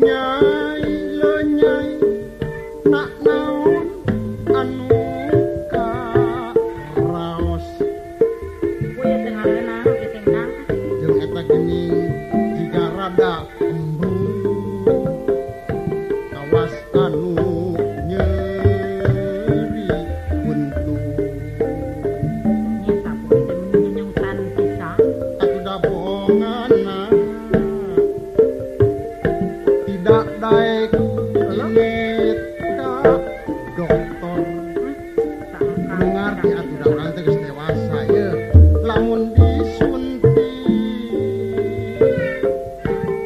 Nyai lo nyai nak naon anu ka raos Kuya tengah renang ketengah jeung eta geuning jiga rada embung kawas anu nyeri buntung nyata kuya teh menyengsan pisan atuh da bohonganna tidak daek ingit ka dokter mengerti atuh da urang teh geus dewasa ye lamun disuntik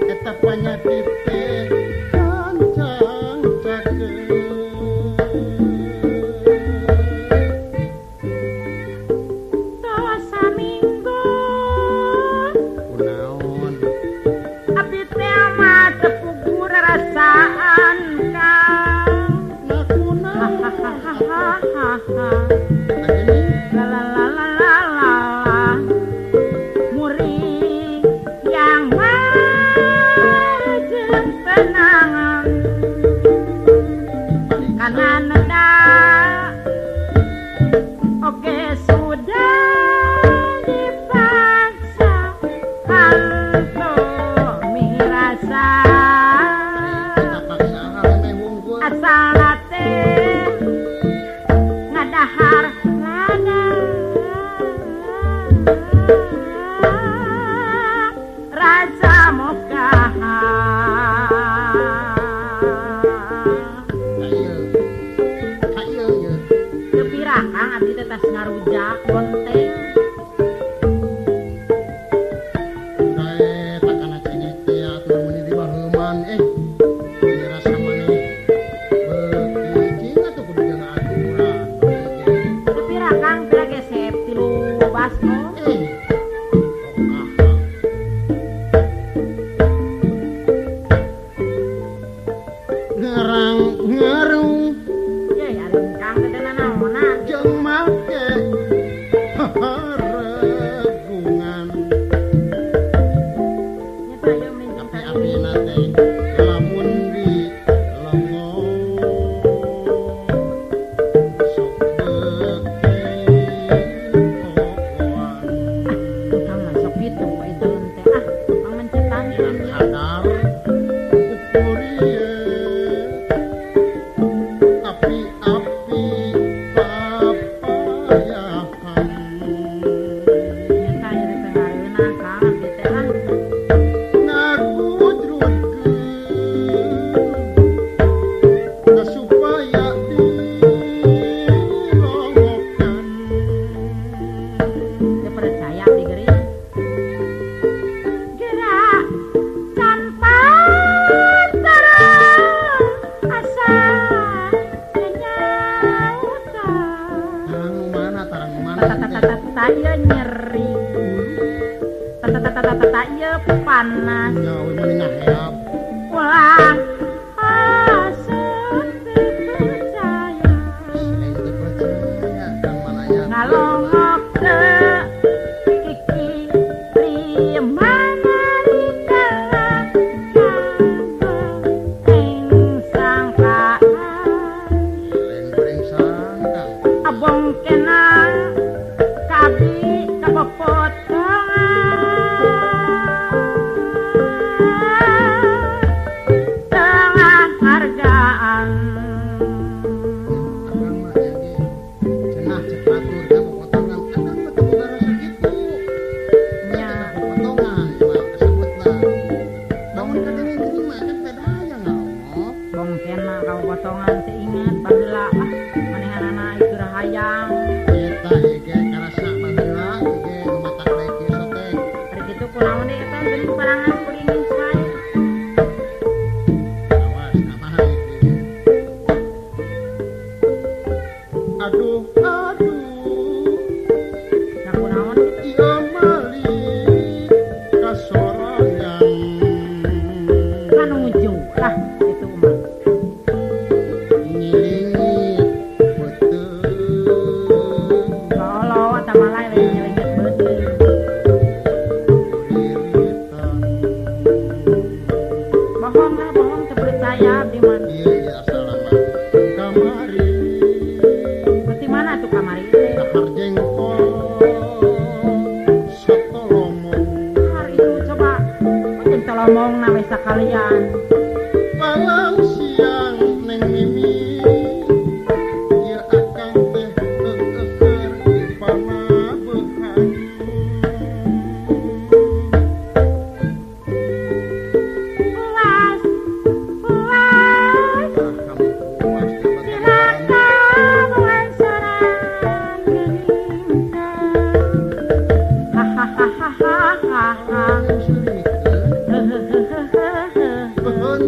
eta panyakit teh kancang cakeut dosa minggu kunaon abdi teh mah teu puguh rasaan Kang na kunaon hahaha eta geuning la la la la la la muring yang majeng penangan kanan neda oke sudah dipaksa hantu mirasa eta paksaan meh wungkul asal teh ngadahar lada raja mokaha hayeul ye teu pirakang abdi teh tas ngarujak bonteng Kae takana cengek teh atuh mun di baheuman dirasa maneh beuki cing atuh kudu jaga aturan teu pirakang teh gesep tilu basmo ngerang ngerung ye areung kang teh nanaonan jeung make haregungan nyata ye menceng api-apina teh lamun di lengo sok beuki kokoan kang masuk gitu itu teh pangencetan yang sadar ukur ieu api-api papayahan nyata ye teh ngareunah kang abdi teh ngagudrutkeun supaya dilongokkan teu percaya abdi geuring gerak tanpa terang asa nyautan tarang mana tata ieu nyeri tata ieu panas nyawa meningan heap ulang asup percaya selain itu percaya kang mananya ngalongok ke kiki rimana rindalah kabeng sangkaan selain goreng sangkang abong kena kabi kapotongan tengah hargaan akang mah jadi cenah cek batur da potongan akang mah teu boga rasa kitu nya potongan mah disebutna lamun kadenge-kadenge mah kan pedaya ngomong bong kena kau potongan seingat baheula manehanana itu rahayang eta ge karasa baheula ge lumatak bae kieu sotek hari kitu kunaon deui eta geuning parangan kuring saya awas namaha iki aduh nah kunaon kitu ieu mali kasorangan kan nuju lah itu mah ngilingi bohong percaya di mana? Iya iya asal nama kamari Berarti mana tuh kamar itu? dahar jengkol soto lomong Hari itu coba mungkin tolong nawe sekalian. malam siang neng mimi ieu akang teh eueuh pamabehan Puas, puas, kamu puas silaka bulan serang gelinta. Hahaha. Behun